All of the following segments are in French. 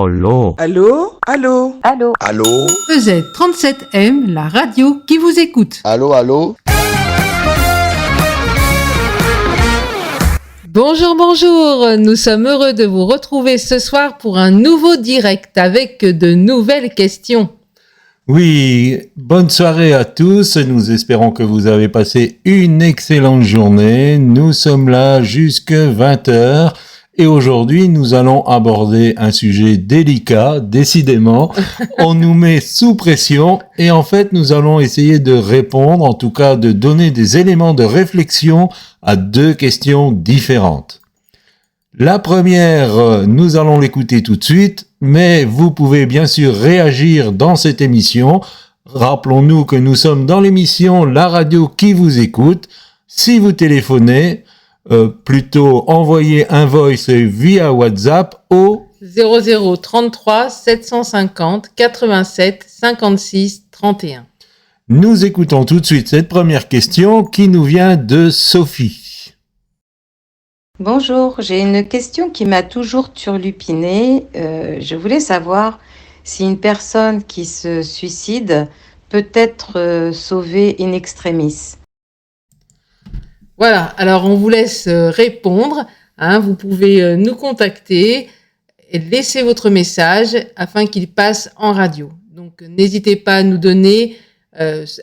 Allô? Allô? Allô? Allô? Allô? EZ37M, la radio qui vous écoute. Allô, allô? Bonjour, bonjour. Nous sommes heureux de vous retrouver ce soir pour un nouveau direct avec de nouvelles questions. Oui, bonne soirée à tous. Nous espérons que vous avez passé une excellente journée. Nous sommes là jusqu'à 20h. Et aujourd'hui, nous allons aborder un sujet délicat, décidément. On nous met sous pression et en fait, nous allons essayer de répondre, en tout cas de donner des éléments de réflexion à deux questions différentes. La première, nous allons l'écouter tout de suite, mais vous pouvez bien sûr réagir dans cette émission. Rappelons-nous que nous sommes dans l'émission La radio qui vous écoute. Si vous téléphonez, plutôt envoyez un voice via WhatsApp au 0033 750 87 56 31. Nous écoutons tout de suite cette première question qui nous vient de Sophie. Bonjour, j'ai une question qui m'a toujours turlupinée. Je voulais savoir si une personne qui se suicide peut être sauvée in extremis. Voilà, alors on vous laisse répondre. Vous pouvez nous contacter et laisser votre message afin qu'il passe en radio. Donc n'hésitez pas à nous donner,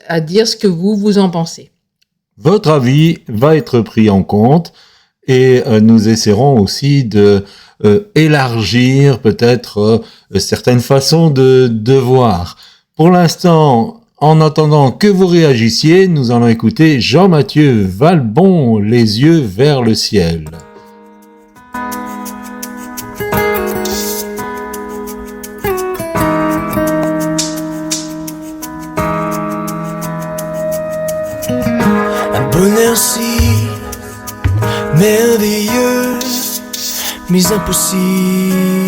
à dire ce que vous en pensez. Votre avis va être pris en compte et nous essaierons aussi de élargir peut-être certaines façons de voir. Pour l'instant, en attendant que vous réagissiez, nous allons écouter Jean-Mathieu Valbon, Les yeux vers le ciel. Un bonheur si merveilleux, mais impossible.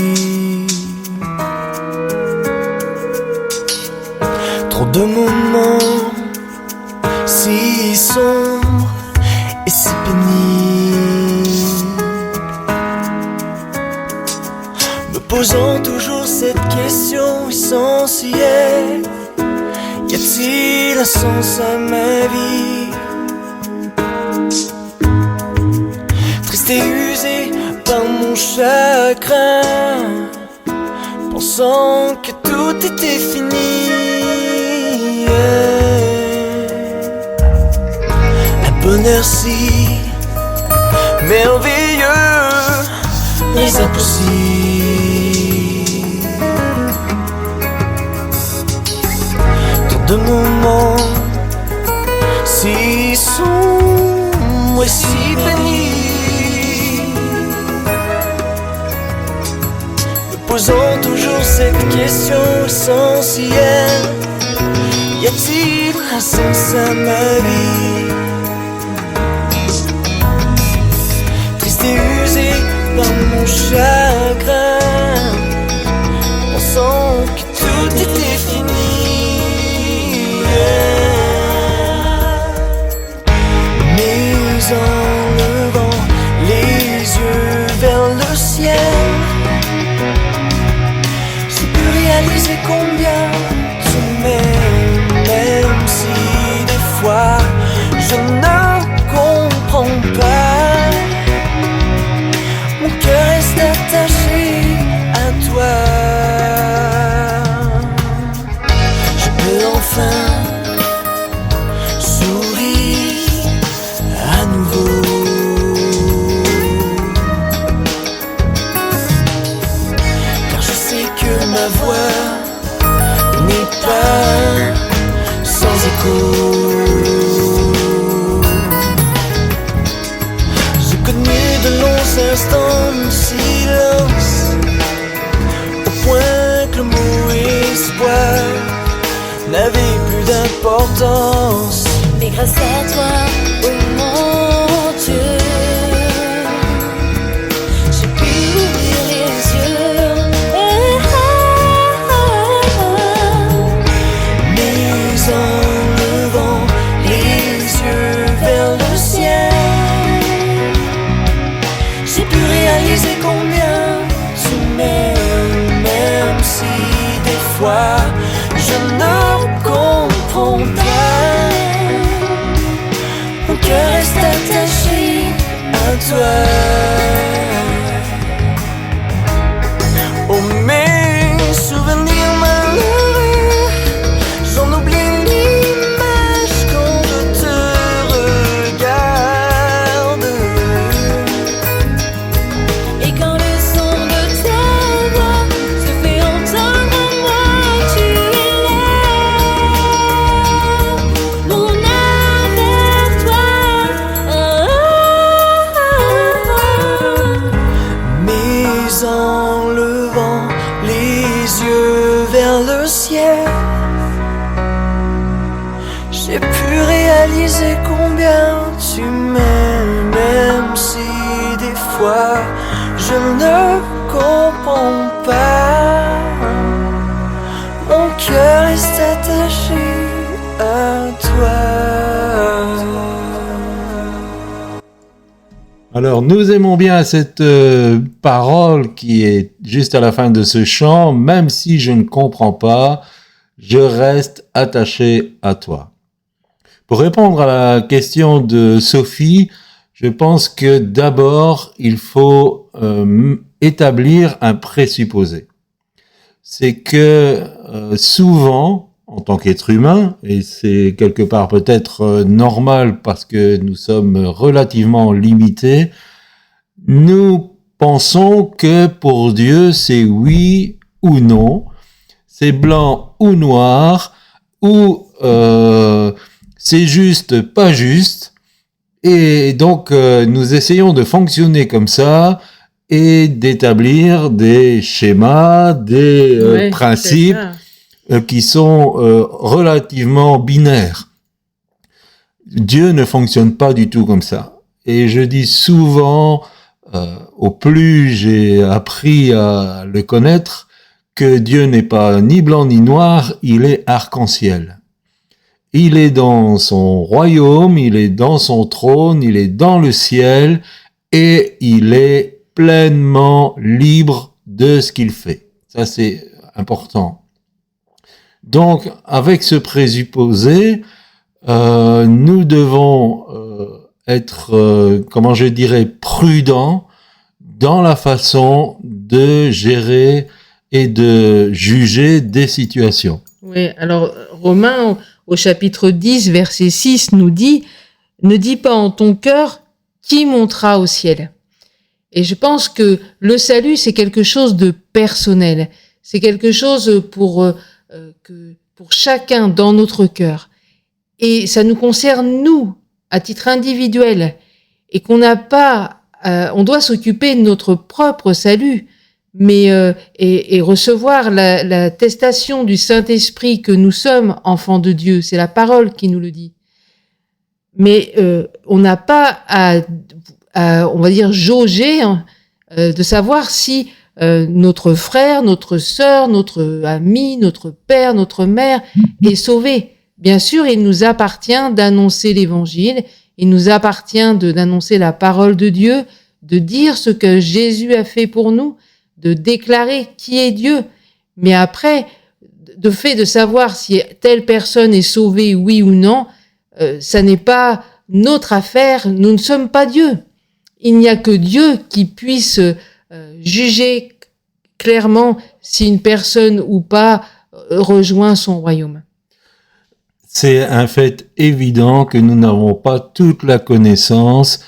Trop de moments si sombres et si pénibles, me posant toujours cette question essentielle: y a-t-il un sens à ma vie? Triste et usé par mon chagrin, pensant que tout était fini. Un bonheur si merveilleux, mais impossible. Tant de moments si sombres et si pénibles, me posant toujours cette question essentielle: y a-t-il un sens à ma vie? Triste et usé par mon chagrin, pensant que tout était fini. Mais en levant les yeux vers le ciel, j'ai pu réaliser combien tu m'aimes, même si des fois je ne comprends pas. Mon cœur reste attaché à toi. Je peux enfin sourire à nouveau, car je sais que ma voix n'est pas sans écho. J'ai connu de longs instants de silence, au point que le mot espoir n'avait plus d'importance. Mais grâce à toi, oh mon Dieu, j'ai pu ouvrir les yeux. Mais en levant les yeux vers le ciel, j'ai pu réaliser combien tu m'aimes. toi. Oh, mes souvenirs malheureux, j'en oublie l'image quand je te regarde. Et quand le son de ta voix se fait entendre en moi, tu es là, mon âme vers toi. Mais en levant les yeux vers le ciel, j'ai pu réaliser combien tu m'aimes, même si des fois je ne comprends pas. Mon cœur est attaché à toi. Alors, nous aimons bien cette parole qui est juste à la fin de ce chant. Même si je ne comprends pas, je reste attaché à toi. Pour répondre à la question de Sophie, je pense que d'abord, il faut établir un présupposé. C'est que souvent, en tant qu'être humain, et c'est quelque part peut-être normal parce que nous sommes relativement limités, nous pensons que pour Dieu, c'est oui ou non, c'est blanc ou noir, ou c'est juste, pas juste, et donc nous essayons de fonctionner comme ça et d'établir des schémas, des Ouais, principes c'est ça. qui sont relativement binaires. Dieu ne fonctionne pas du tout comme ça. Et je dis souvent, au plus j'ai appris à le connaître, que Dieu n'est pas ni blanc ni noir, il est arc-en-ciel. Il est dans son royaume, il est dans son trône, il est dans le ciel, et il est pleinement libre de ce qu'il fait. Ça, c'est important. Donc, avec ce présupposé, nous devons être, comment je dirais, prudents dans la façon de gérer et de juger des situations. Oui, alors Romains au chapitre 10, verset 6 nous dit « Ne dis pas en ton cœur qui montera au ciel ». Et je pense que le salut, c'est quelque chose de personnel. C'est quelque chose pour chacun dans notre cœur. Et ça nous concerne, nous, à titre individuel. Et qu'on n'a pas... on doit s'occuper de notre propre salut, mais et recevoir l'attestation du Saint-Esprit que nous sommes enfants de Dieu. C'est la parole qui nous le dit. Mais on n'a pas à, on va dire, jauger de savoir si notre frère, notre sœur, notre ami, notre père, notre mère est sauvé. Bien sûr, il nous appartient d'annoncer l'Évangile, il nous appartient d'annoncer la parole de Dieu, de dire ce que Jésus a fait pour nous, de déclarer qui est Dieu. Mais après, de fait de savoir si telle personne est sauvée, oui ou non, ça n'est pas notre affaire, nous ne sommes pas Dieu. Il n'y a que Dieu qui puisse juger clairement si une personne ou pas rejoint son royaume. C'est un fait évident que nous n'avons pas toute la connaissance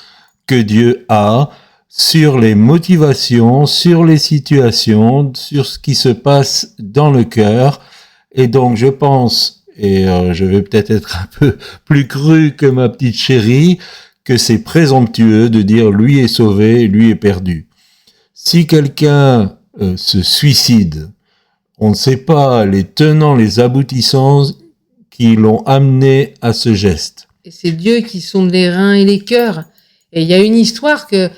que Dieu a sur les motivations, sur les situations, sur ce qui se passe dans le cœur. Et donc je pense, et je vais peut-être être un peu plus cru que ma petite chérie, que c'est présomptueux de dire lui est sauvé, lui est perdu. Si quelqu'un se suicide, on ne sait pas les tenants, les aboutissants qui l'ont amené à ce geste. Et c'est Dieu qui sonde les reins et les cœurs. Et il y a une histoire que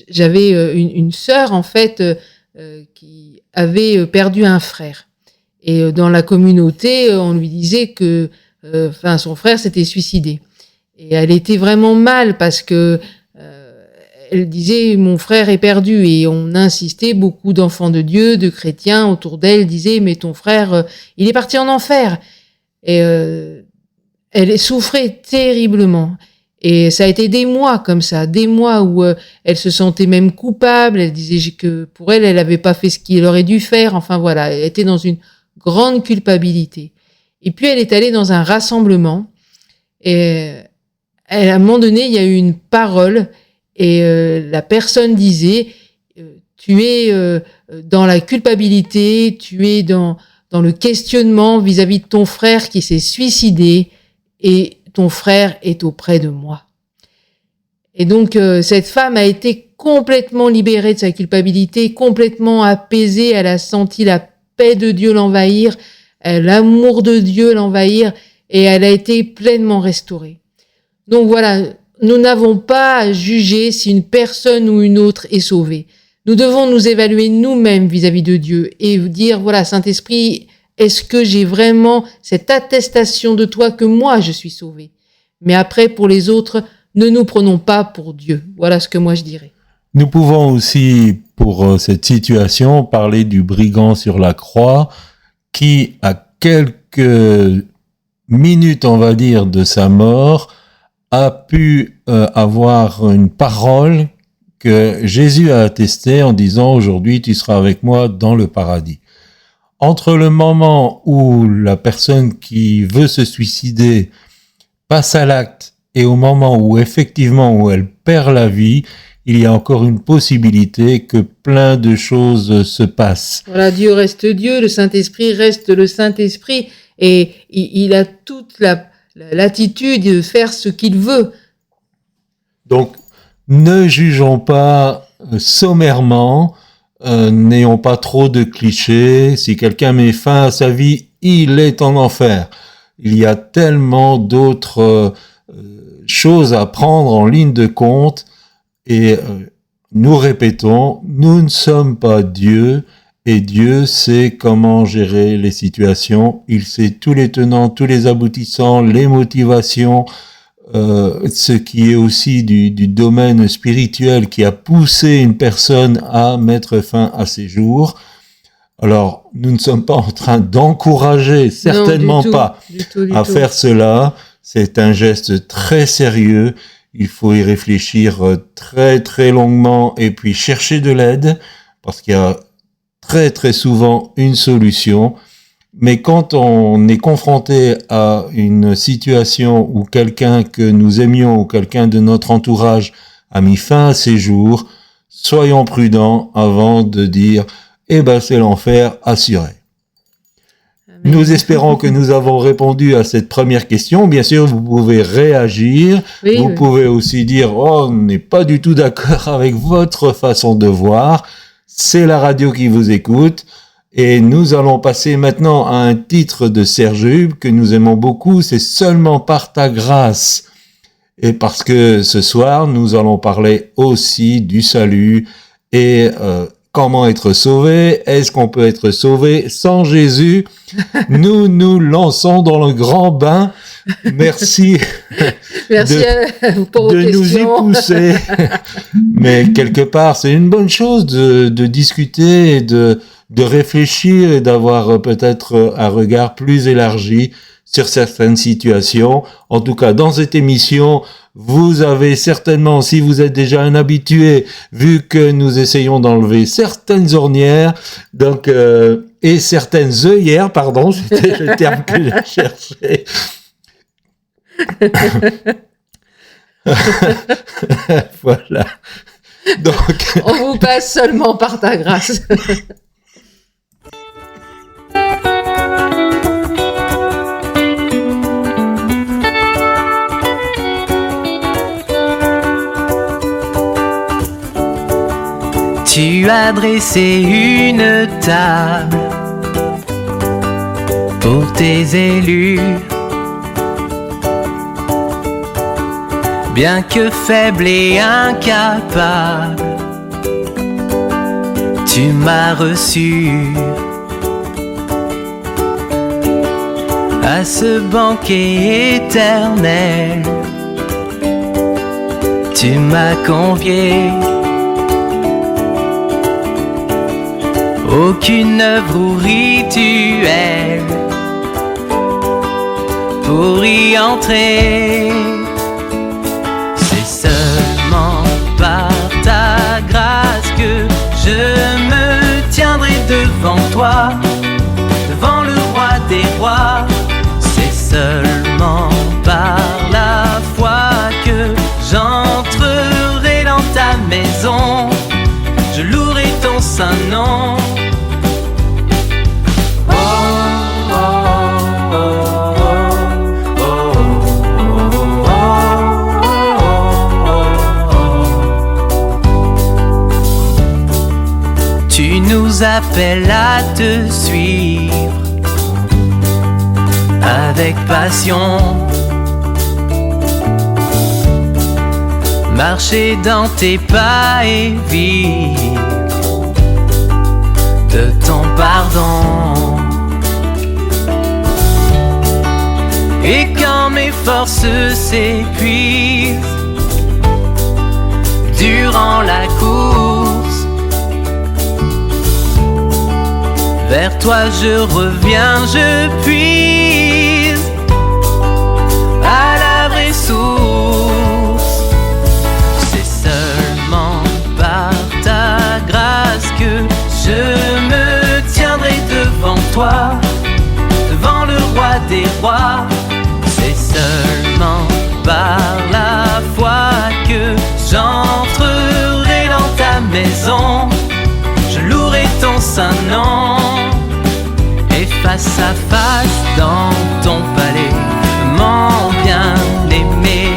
j'avais une sœur en fait qui avait perdu un frère. Et dans la communauté, on lui disait que son frère s'était suicidé. Et elle était vraiment mal parce que elle disait mon frère est perdu, et on insistait, beaucoup d'enfants de Dieu, de chrétiens autour d'elle disaient mais ton frère il est parti en enfer. Et elle souffrait terriblement. Et ça a été des mois comme ça, des mois où elle se sentait même coupable. Elle disait que pour elle, elle n'avait pas fait ce qu'il aurait dû faire. Enfin voilà, elle était dans une grande culpabilité. Et puis elle est allée dans un rassemblement. Et à un moment donné, il y a eu une parole et la personne disait tu es dans la culpabilité, tu es dans le questionnement vis-à-vis de ton frère qui s'est suicidé et ton frère est auprès de moi. Et donc, cette femme a été complètement libérée de sa culpabilité, complètement apaisée. Elle a senti la paix de Dieu l'envahir, l'amour de Dieu l'envahir, et elle a été pleinement restaurée. Donc voilà, nous n'avons pas à juger si une personne ou une autre est sauvée. Nous devons nous évaluer nous-mêmes vis-à-vis de Dieu et dire, voilà, Saint-Esprit, est-ce que j'ai vraiment cette attestation de toi que moi je suis sauvé? Mais après, pour les autres, ne nous prenons pas pour Dieu. Voilà ce que moi je dirais. Nous pouvons aussi, pour cette situation, parler du brigand sur la croix qui, à quelques minutes, on va dire, de sa mort, a pu avoir une parole que Jésus a attestée en disant « Aujourd'hui, tu seras avec moi dans le paradis ». Entre le moment où la personne qui veut se suicider passe à l'acte et au moment où effectivement où elle perd la vie, il y a encore une possibilité que plein de choses se passent. Voilà, Dieu reste Dieu, le Saint-Esprit reste le Saint-Esprit et il a toute l'attitude de faire ce qu'il veut. Donc, ne jugeons pas sommairement, n'ayons pas trop de clichés. Si quelqu'un met fin à sa vie, il est en enfer. Il y a tellement d'autres choses à prendre en ligne de compte et nous répétons, nous ne sommes pas Dieu et Dieu sait comment gérer les situations. Il sait tous les tenants, tous les aboutissants, les motivations, ce qui est aussi du domaine spirituel qui a poussé une personne à mettre fin à ses jours. Alors, nous ne sommes pas en train d'encourager, certainement pas, à faire cela. C'est un geste très sérieux. Il faut y réfléchir très très longuement et puis chercher de l'aide parce qu'il y a très très souvent une solution. Mais quand on est confronté à une situation où quelqu'un que nous aimions ou quelqu'un de notre entourage a mis fin à ses jours, soyons prudents avant de dire « Eh ben c'est l'enfer assuré ». Nous espérons que nous avons répondu à cette première question. Bien sûr, vous pouvez réagir. Oui, vous pouvez aussi dire « Oh, on n'est pas du tout d'accord avec votre façon de voir ». C'est la radio qui vous écoute. Et nous allons passer maintenant à un titre de Serge Hub que nous aimons beaucoup, c'est Seulement par ta grâce. Et parce que ce soir, nous allons parler aussi du salut et comment être sauvé. Est-ce qu'on peut être sauvé sans Jésus? Nous nous lançons dans le grand bain. Merci, Merci pour vos de nous y questions. pousser. Mais quelque part, c'est une bonne chose de discuter et de réfléchir et d'avoir peut-être un regard plus élargi sur certaines situations. En tout cas, dans cette émission, vous avez certainement, si vous êtes déjà un habitué, vu que nous essayons d'enlever certaines ornières, donc et certaines œillères, pardon, c'était le terme que je cherchais. Voilà. Donc, On vous passe seulement par ta grâce. Tu as dressé une table pour tes élus. Bien que faible et incapable, tu m'as reçu. À ce banquet éternel, tu m'as convié. Aucune œuvre ou rituel pour y entrer. nom. Oh, oh, oh, oh, oh, oh. Tu nous appelles à te suivre avec passion, marcher dans tes pas et vivre de ton pardon. Et quand mes forces s'épuisent durant la course, vers toi je reviens, je puise à la vraie source. C'est seulement par ta grâce que je me tiendrai devant toi, devant le roi des rois. C'est seulement par la foi que j'entrerai dans ta maison. Je louerai ton saint nom. Et face à face dans ton palais, mon bien-aimé,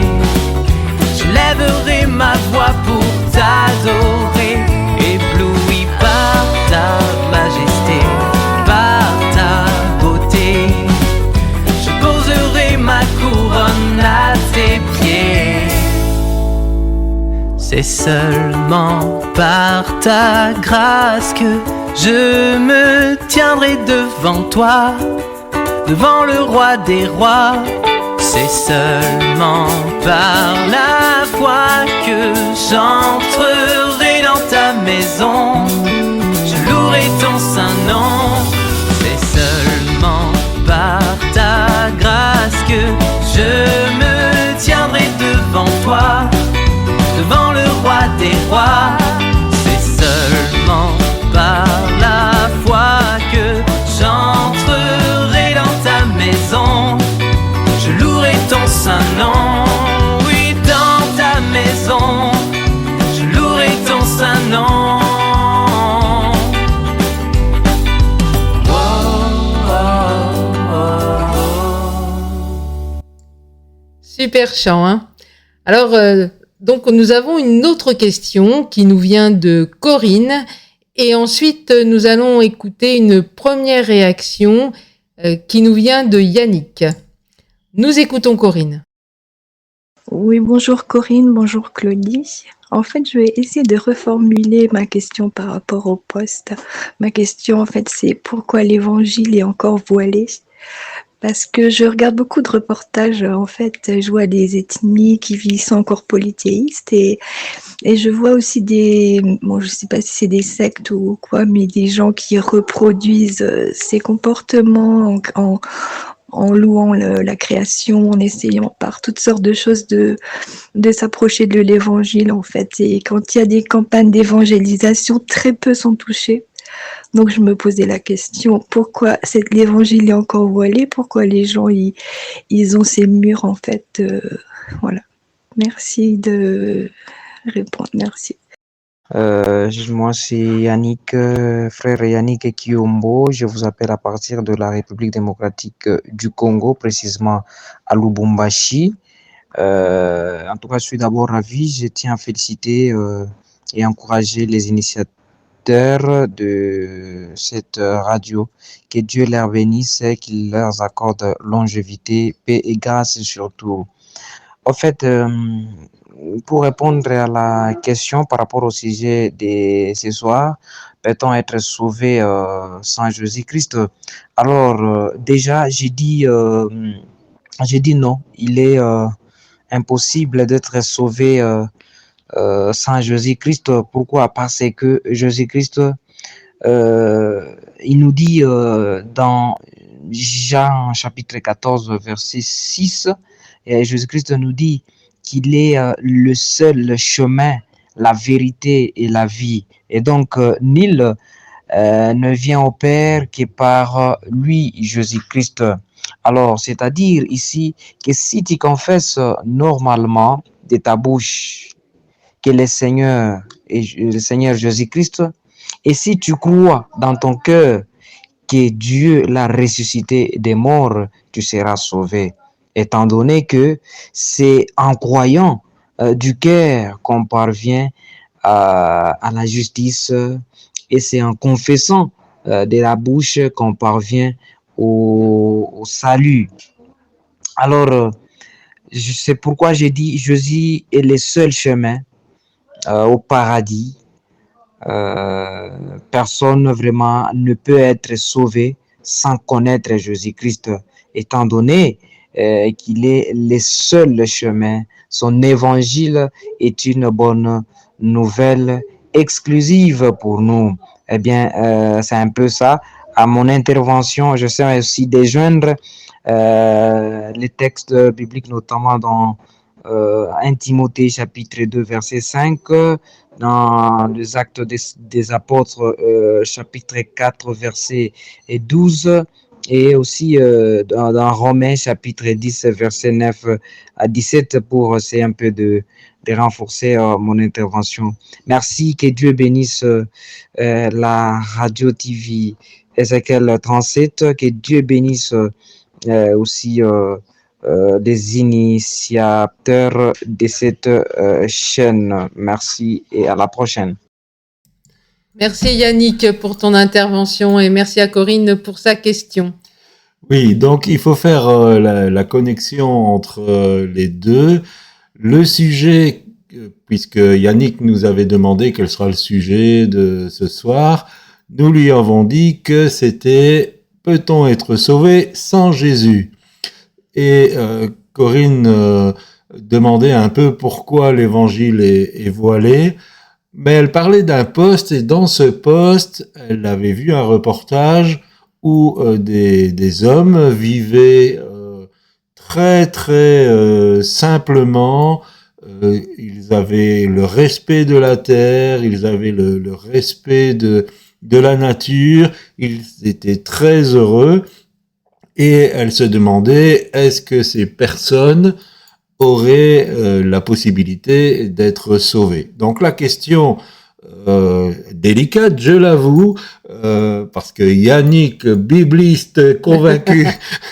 je lèverai ma voix pour t'adorer, ébloui par ta majesté, par ta beauté. Je poserai ma couronne à tes pieds. C'est seulement par ta grâce que je me tiendrai devant toi, devant le roi des rois. C'est seulement par la foi que j'entrerai dans ta maison. Je louerai ton saint nom. C'est seulement par ta grâce que je me tiendrai devant toi, devant le roi des rois. C'est seulement par la foi que j'entrerai dans ta maison. Je louerai ton saint nom. Oui, dans ta maison, je louerai ton saint nom. Super chant, hein. Alors, donc nous avons une autre question qui nous vient de Corinne. Et ensuite, nous allons écouter une première réaction qui nous vient de Yannick. Nous écoutons Corinne. Oui, bonjour Corinne, bonjour Claudie. En fait, je vais essayer de reformuler ma question par rapport au poste. Ma question, en fait, c'est pourquoi l'évangile est encore voilé? Parce que je regarde beaucoup de reportages, en fait, je vois des ethnies qui sont encore polythéistes et je vois aussi bon, je sais pas si c'est des sectes ou quoi, mais des gens qui reproduisent ces comportements en louant la création, en essayant par toutes sortes de choses de s'approcher de l'évangile, en fait. Et quand il y a des campagnes d'évangélisation, très peu sont touchés. Donc je me posais la question, pourquoi l'évangile est encore voilé? Pourquoi les gens ils ont ces murs, en fait, voilà. Merci de répondre, merci. Moi, c'est Yannick, frère Yannick Kiombo. Je vous appelle à partir de la République démocratique du Congo, précisément à Lubumbashi. En tout cas, je suis d'abord ravi. Je tiens à féliciter et encourager les initiateurs de cette radio. Que Dieu leur bénisse et qu'il leur accorde longévité, paix et grâce surtout. En fait, pour répondre à la question par rapport au sujet de ce soir, peut-on être sauvé sans Jésus-Christ? Alors, déjà, j'ai dit non. Il est impossible d'être sauvé sans Jésus-Christ. Pourquoi? Parce que Jésus-Christ, il nous dit dans Jean chapitre 14, verset 6, et Jésus-Christ nous dit qu'il est le seul chemin, la vérité et la vie. Et donc, nul ne vient au Père que par lui, Jésus-Christ. Alors, c'est-à-dire ici que si tu confesses normalement de ta bouche que le Seigneur Jésus-Christ Et si tu crois dans ton cœur que Dieu l'a ressuscité des morts, tu seras sauvé. Étant donné que c'est en croyant du cœur qu'on parvient à la justice et c'est en confessant de la bouche qu'on parvient au salut. Alors, c'est pourquoi j'ai dit Jésus est le seul chemin au paradis. Personne vraiment ne peut être sauvé sans connaître Jésus-Christ, étant donné qu'il est le seul chemin. Son évangile est une bonne nouvelle exclusive pour nous. Eh bien, c'est un peu ça. À mon intervention, je sais aussi déjoindre les textes bibliques, notamment dans 1 Timothée chapitre 2 verset 5, dans les actes des apôtres chapitre 4 verset 12 et aussi dans Romains chapitre 10 verset 9 à 17 pour essayer un peu de renforcer mon intervention. Merci, que Dieu bénisse la radio TV Ézéchiel 37, que Dieu bénisse aussi des initiateurs de cette chaîne. Merci et à la prochaine. Merci Yannick pour ton intervention et merci à Corinne pour sa question. Oui, donc il faut faire la connexion entre les deux. Le sujet, puisque Yannick nous avait demandé quel sera le sujet de ce soir, nous lui avons dit que c'était « Peut-on être sauvé sans Jésus ?» Et Corinne demandait un peu pourquoi l'évangile est voilé, mais elle parlait d'un poste et dans ce poste, elle avait vu un reportage où des hommes vivaient très très simplement. Ils avaient le respect de la terre, ils avaient le respect de la nature, ils étaient très heureux. Et elle se demandait, est-ce que ces personnes auraient la possibilité d'être sauvées? Donc la question délicate, je l'avoue, parce que Yannick, bibliste convaincu,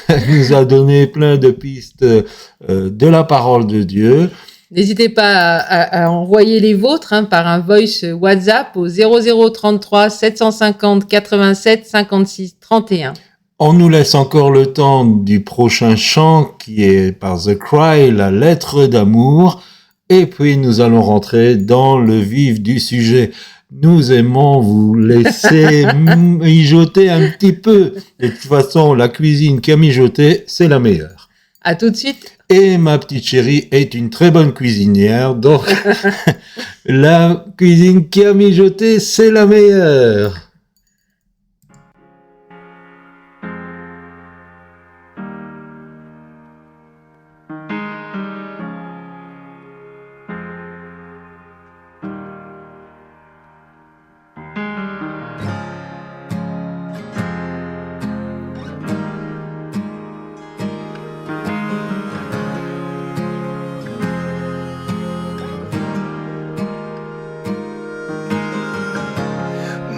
nous a donné plein de pistes de la parole de Dieu. N'hésitez pas à envoyer les vôtres par un voice WhatsApp au 0033 750 87 56 31. On nous laisse encore le temps du prochain chant qui est par The Cry, la lettre d'amour, et puis nous allons rentrer dans le vif du sujet. Nous aimons vous laisser mijoter un petit peu. De toute façon, la cuisine qui a mijoté, c'est la meilleure. À tout de suite. Et ma petite chérie est une très bonne cuisinière, donc la cuisine qui a mijoté, c'est la meilleure.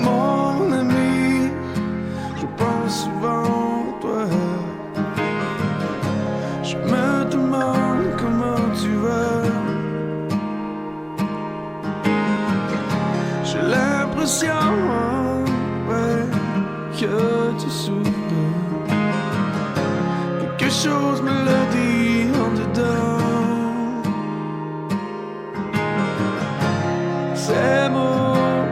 Mon ami, je pense souvent à toi. Je me demande comment tu vas. J'ai l'impression, ouais, que tu souffres. Quelque chose me le dit en dedans. Ces mots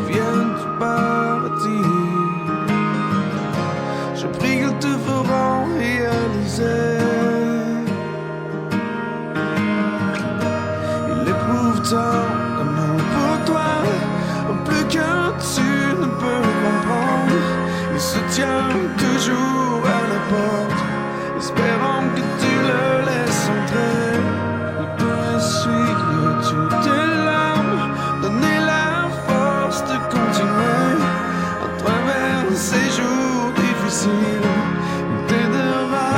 viennent du paradis. Je prie qu'ils te feront réaliser. Il éprouve tant d'amour pour toi, plus que tu ne peux comprendre. Il se tient toujours à la porte, espérant que tu le laisses entrer. Il peut essuyer toutes tes larmes, donner la force de continuer à travers ces jours difficiles. Il t'aidera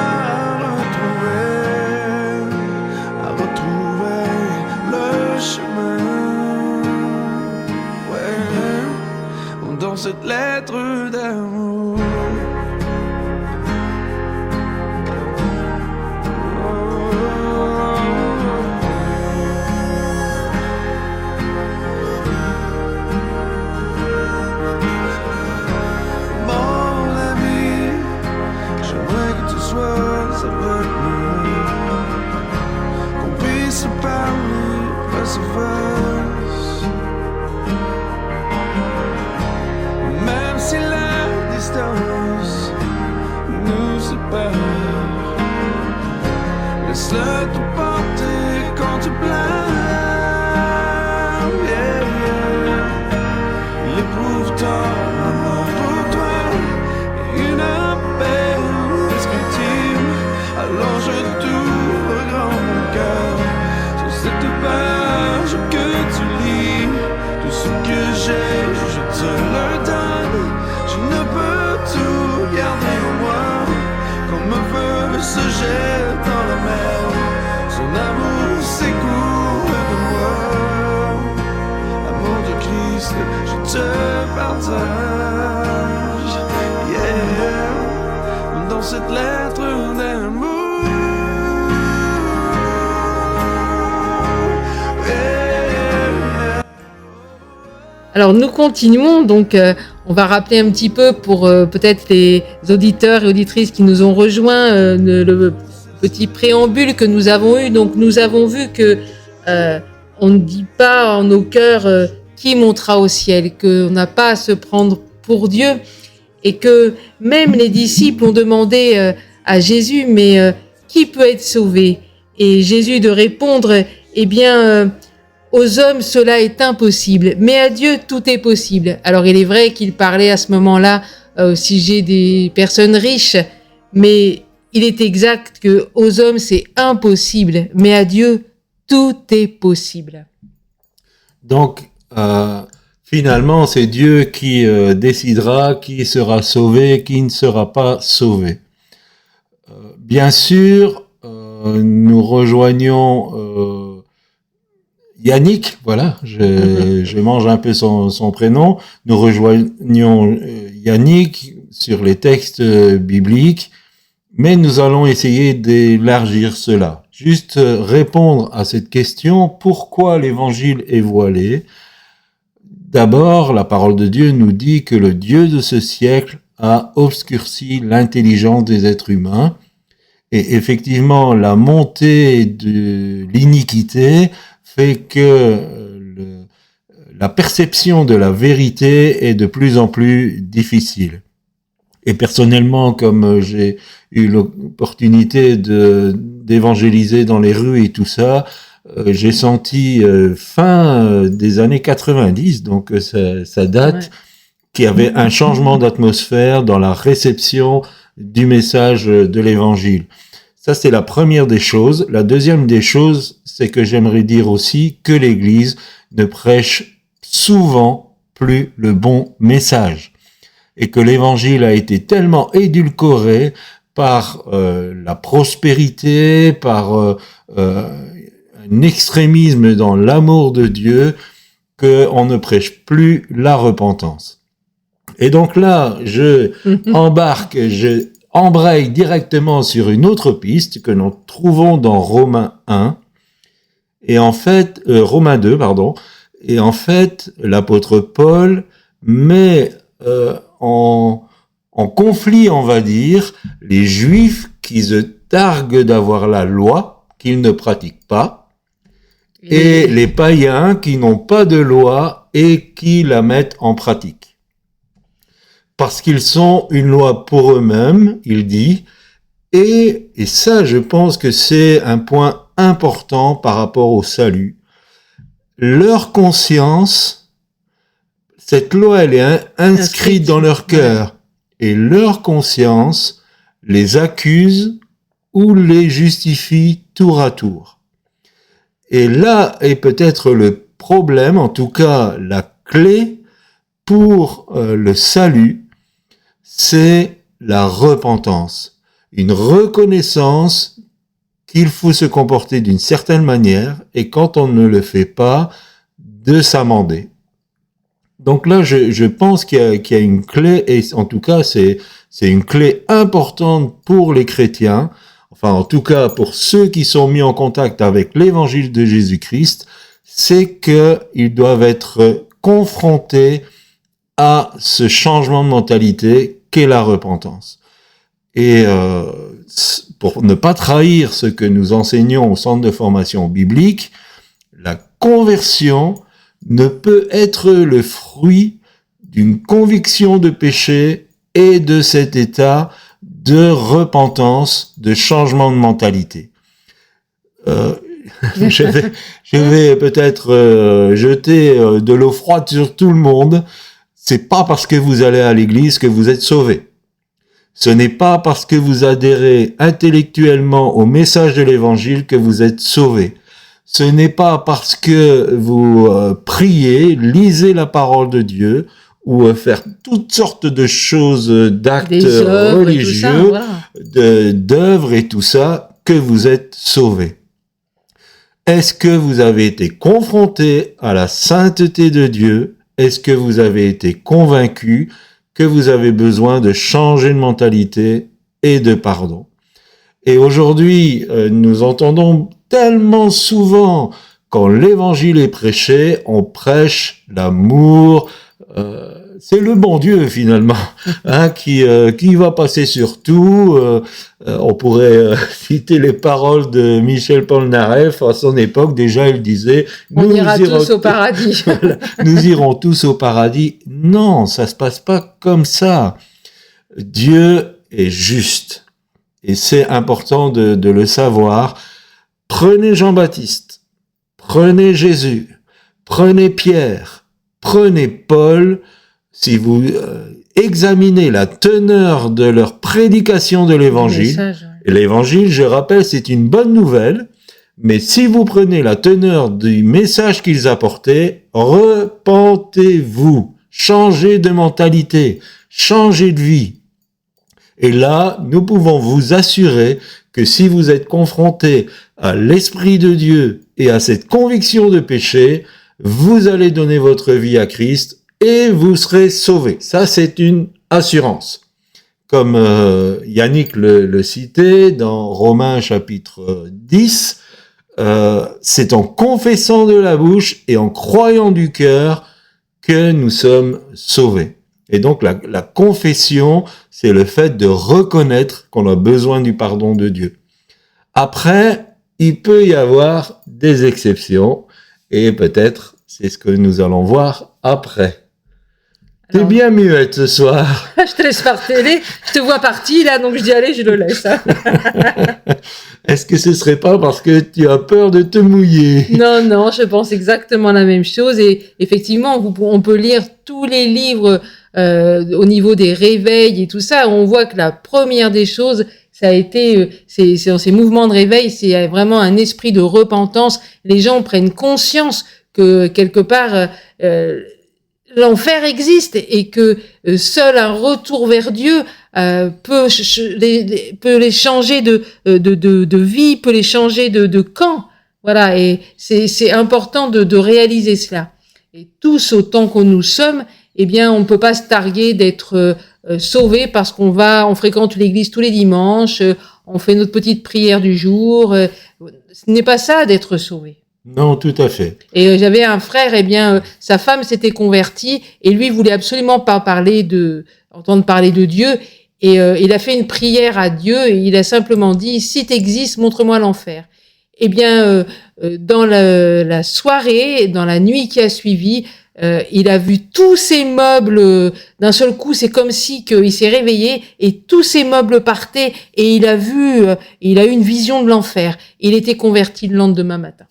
à retrouver le chemin. Ouais. cette lettre d'amour. Mon ami, j'aimerais que tu sois avec nous, qu'on puisse parler face à face. Même si la distance nous sépare, laisse-le te porter quand tu pleures. Yeah, yeah. Il éprouve tant d'amour pour toi et une paix indescriptible. Alors je t'ouvre grand mon cœur sur cette page que tu lis. Tout ce que j'ai, je te le donne. Je ne peux tout garder en moi. Comme un feu se jette dans la mer, son amour s'écoule de moi. Amour de Christ, je te partage. Yeah, dans cette lettre d'amour. Yeah. Alors nous continuons, donc on va rappeler un petit peu pour peut-être les auditeurs et auditrices qui nous ont rejoints le petit préambule que nous avons eu. Donc nous avons vu que on ne dit pas en nos cœurs qui montera au ciel, qu'on n'a pas à se prendre pour Dieu, et que même les disciples ont demandé à Jésus, mais qui peut être sauvé? Et Jésus de répondre, eh bien aux hommes, cela est impossible, mais à Dieu, tout est possible. Alors, il est vrai qu'il parlait à ce moment-là au sujet des personnes riches, mais il est exact que aux hommes, c'est impossible, mais à Dieu, tout est possible. Donc, finalement, c'est Dieu qui décidera qui sera sauvé, qui ne sera pas sauvé. Bien sûr, nous rejoignons Yannick, voilà, je mange un peu son prénom. Nous rejoignons Yannick sur les textes bibliques, mais nous allons essayer d'élargir cela. Juste répondre à cette question, pourquoi l'évangile est voilé? D'abord, la parole de Dieu nous dit que le Dieu de ce siècle a obscurci l'intelligence des êtres humains. Et effectivement, la montée de l'iniquité fait que la perception de la vérité est de plus en plus difficile. Et personnellement, comme j'ai eu l'opportunité d'évangéliser dans les rues et tout ça, j'ai senti fin des années 90, donc ça date, qu'il y avait un changement d'atmosphère dans la réception du message de l'évangile. Ça, c'est la première des choses. La deuxième des choses, c'est que j'aimerais dire aussi que l'Église ne prêche souvent plus le bon message et que l'Évangile a été tellement édulcoré par la prospérité, par un extrémisme dans l'amour de Dieu, qu'on ne prêche plus la repentance. Et donc là, je embraye directement sur une autre piste que nous trouvons dans Romains 1, et en fait, Romains 2, pardon, et en fait, l'apôtre Paul met en conflit, on va dire, les Juifs qui se targuent d'avoir la loi, qu'ils ne pratiquent pas, et les païens qui n'ont pas de loi et qui la mettent en pratique. Parce qu'ils sont une loi pour eux-mêmes, il dit, et ça, je pense que c'est un point important par rapport au salut. Leur conscience, cette loi, elle est inscrite dans leur cœur, et leur conscience les accuse ou les justifie tour à tour. Et là est peut-être le problème, en tout cas la clé pour le salut, c'est la repentance, une reconnaissance qu'il faut se comporter d'une certaine manière et quand on ne le fait pas, de s'amender. Donc là, je pense qu'il y a une clé, et en tout cas, c'est une clé importante pour les chrétiens, enfin en tout cas pour ceux qui sont mis en contact avec l'évangile de Jésus-Christ, c'est qu'ils doivent être confrontés à ce changement de mentalité qu'est la repentance. Et pour ne pas trahir ce que nous enseignons au centre de formation biblique, la conversion ne peut être le fruit d'une conviction de péché et de cet état de repentance, de changement de mentalité. Je vais peut-être jeter de l'eau froide sur tout le monde. C'est pas parce que vous allez à l'église que vous êtes sauvé. Ce n'est pas parce que vous adhérez intellectuellement au message de l'évangile que vous êtes sauvé. Ce n'est pas parce que vous priez, lisez la parole de Dieu ou faire toutes sortes de choses, d'actes religieux, d'œuvres et tout ça, que vous êtes sauvé. Est-ce que vous avez été confronté à la sainteté de Dieu? Est-ce que vous avez été convaincu que vous avez besoin de changer de mentalité et de pardon? Et aujourd'hui, nous entendons tellement souvent, quand l'évangile est prêché, on prêche l'amour, c'est le bon Dieu finalement, qui va passer sur tout. On pourrait citer les paroles de Michel Polnareff à son époque. Déjà, il disait on ira tous au paradis. Voilà, nous irons tous au paradis. Non, ça se passe pas comme ça. Dieu est juste, et c'est important de le savoir. Prenez Jean-Baptiste, prenez Jésus, prenez Pierre, prenez Paul. Si vous examinez la teneur de leur prédication de l'évangile, et l'évangile, je rappelle, c'est une bonne nouvelle, mais si vous prenez la teneur du message qu'ils apportaient, repentez-vous, changez de mentalité, changez de vie. Et là, nous pouvons vous assurer que si vous êtes confronté à l'Esprit de Dieu et à cette conviction de péché, vous allez donner votre vie à Christ et vous serez sauvés. Ça, c'est une assurance. Comme Yannick le citait dans Romains chapitre 10, c'est en confessant de la bouche et en croyant du cœur que nous sommes sauvés. Et donc la confession, c'est le fait de reconnaître qu'on a besoin du pardon de Dieu. Après, il peut y avoir des exceptions, et peut-être c'est ce que nous allons voir après. T'es bien muette ce soir. Je te laisse par télé, je te vois partie là, donc je dis allez, je le laisse. Est-ce que ce serait pas parce que tu as peur de te mouiller? Non, je pense exactement la même chose. Et effectivement, on peut lire tous les livres au niveau des réveils et tout ça. On voit que la première des choses, ça a été ces mouvements de réveil, c'est vraiment un esprit de repentance. Les gens prennent conscience que quelque part l'enfer existe et que seul un retour vers Dieu peut les changer de vie, peut les changer de camp. Voilà, et c'est important de réaliser cela. Et tous autant que nous sommes, eh bien, on ne peut pas se targuer d'être sauvés parce on fréquente l'église tous les dimanches, on fait notre petite prière du jour. Ce n'est pas ça d'être sauvé. Non, tout à fait. Et j'avais un frère, sa femme s'était convertie et lui voulait absolument pas entendre parler de Dieu. Et il a fait une prière à Dieu et il a simplement dit, si t'existes, montre-moi l'enfer. Eh bien, dans la soirée, dans la nuit qui a suivi, il a vu tous ces meubles d'un seul coup. C'est comme si il s'est réveillé et tous ces meubles partaient et il a eu une vision de l'enfer. Il était converti le lendemain matin.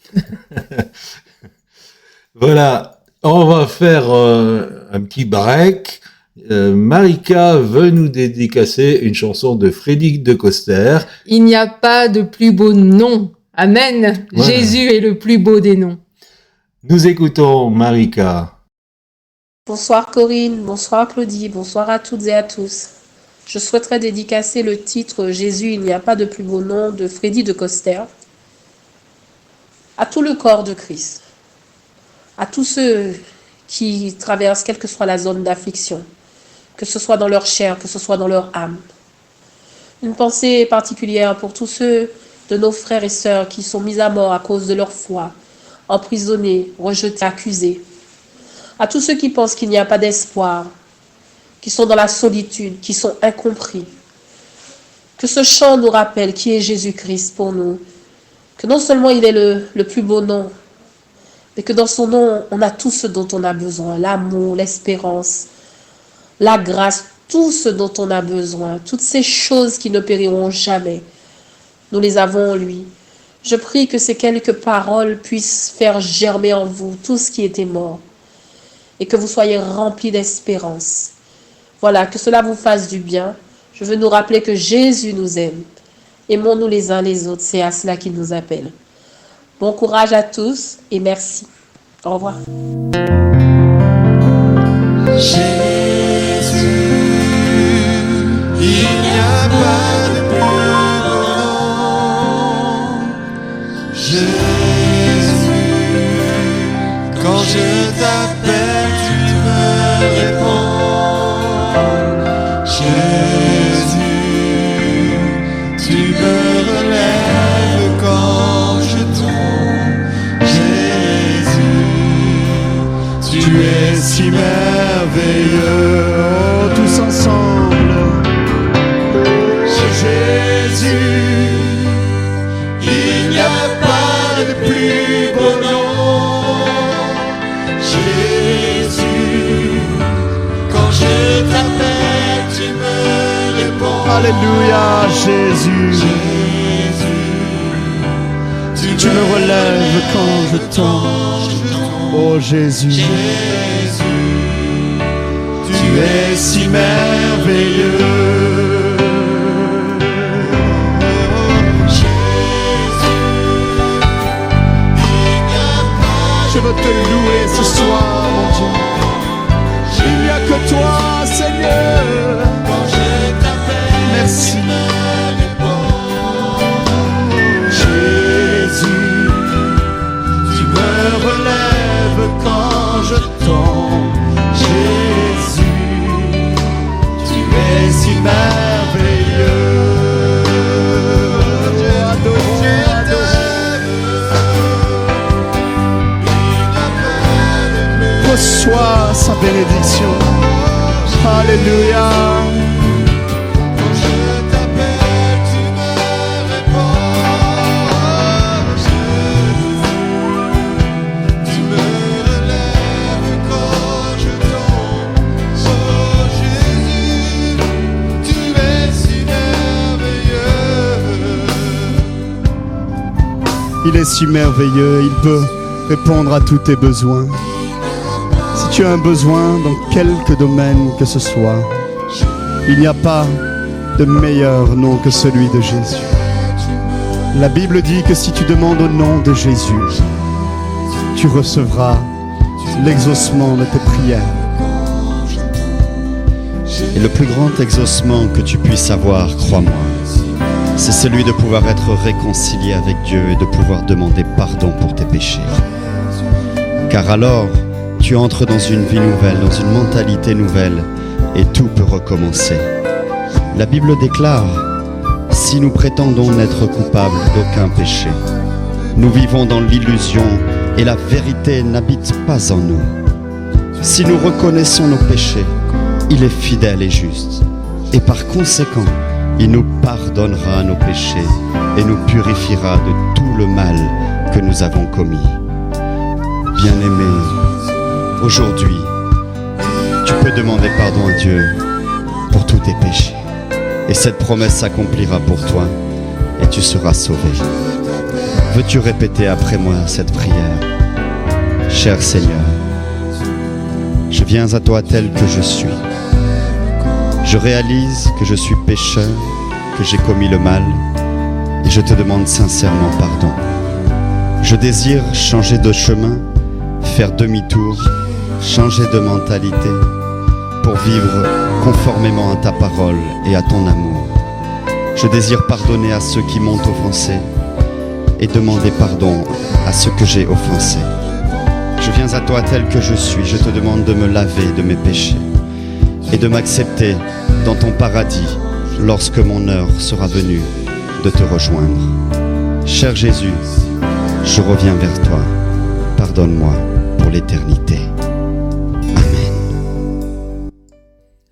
Voilà, on va faire un petit break. Marika veut nous dédicacer une chanson de Frédéric de Coster. Il n'y a pas de plus beau nom. Amen. Voilà. Jésus est le plus beau des noms. Nous écoutons Marika. Bonsoir Corinne, bonsoir Claudie, bonsoir à toutes et à tous. Je souhaiterais dédicacer le titre « Jésus, il n'y a pas de plus beau nom » de Frédéric de Coster à tout le corps de Christ, à tous ceux qui traversent quelle que soit la zone d'affliction, que ce soit dans leur chair, que ce soit dans leur âme. Une pensée particulière pour tous ceux de nos frères et sœurs qui sont mis à mort à cause de leur foi, emprisonnés, rejetés, accusés. À tous ceux qui pensent qu'il n'y a pas d'espoir, qui sont dans la solitude, qui sont incompris. Que ce chant nous rappelle qui est Jésus-Christ pour nous, que non seulement il est le plus beau nom, mais que dans son nom, on a tout ce dont on a besoin, l'amour, l'espérance, la grâce, tout ce dont on a besoin, toutes ces choses qui ne périront jamais. Nous les avons en lui. Je prie que ces quelques paroles puissent faire germer en vous tout ce qui était mort et que vous soyez remplis d'espérance. Voilà, que cela vous fasse du bien. Je veux nous rappeler que Jésus nous aime. Aimons-nous les uns les autres, c'est à cela qu'il nous appelle. Bon courage à tous et merci. Au revoir. Jésus, il n'y a pas de plus beau nom. Jésus, quand je t'appelle, tu me réponds. Jésus, tu me relèves quand je tombe. Jésus, tu es si merveilleux. Oh, tous ensemble. Jésus, il n'y a pas de plus beau nom. Jésus, quand je t'appelle, tu me réponds. Alléluia, Jésus. Jésus, tu me relèves quand je tombe. Oh Jésus, tu es si merveilleux. Je veux te louer ce soir, mon Dieu. Il n'y a que toi, Seigneur. Quand je t'appelle, merci. Jésus, tu me relèves quand je tombe. Jésus, tu es si merveilleux. J'ai adoré, reçois sa bénédiction. Alléluia. Quand je t'appelle, tu me réponds. Tu me relèves quand je tombe. Oh Jésus, tu es si merveilleux. Il est si merveilleux, il peut répondre à tous tes besoins. Si tu as un besoin dans quelque domaine que ce soit, il n'y a pas de meilleur nom que celui de Jésus. La Bible dit que si tu demandes au nom de Jésus, tu recevras l'exaucement de tes prières. Et le plus grand exaucement que tu puisses avoir, crois-moi, c'est celui de pouvoir être réconcilié avec Dieu et de pouvoir demander pardon pour tes péchés. Car alors, tu entres dans une vie nouvelle, dans une mentalité nouvelle, et tout peut recommencer. La Bible déclare, si nous prétendons n'être coupables d'aucun péché, nous vivons dans l'illusion et la vérité n'habite pas en nous. Si nous reconnaissons nos péchés, il est fidèle et juste, et par conséquent, il nous pardonnera nos péchés et nous purifiera de tout le mal que nous avons commis. Bien-aimé, aujourd'hui, tu peux demander pardon à Dieu pour tous tes péchés. Et cette promesse s'accomplira pour toi et tu seras sauvé. Veux-tu répéter après moi cette prière? Cher Seigneur, je viens à toi tel que je suis. Je réalise que je suis pécheur, que j'ai commis le mal et je te demande sincèrement pardon. Je désire changer de chemin, faire demi-tour, changer de mentalité pour vivre conformément à ta parole et à ton amour. Je désire pardonner à ceux qui m'ont offensé et demander pardon à ceux que j'ai offensés. Je Je viens à toi tel que je suis. Je te demande de me laver de mes péchés et de m'accepter dans ton paradis lorsque mon heure sera venue de te rejoindre. Cher Jésus, je reviens vers toi. Pardonne-moi pour l'éternité.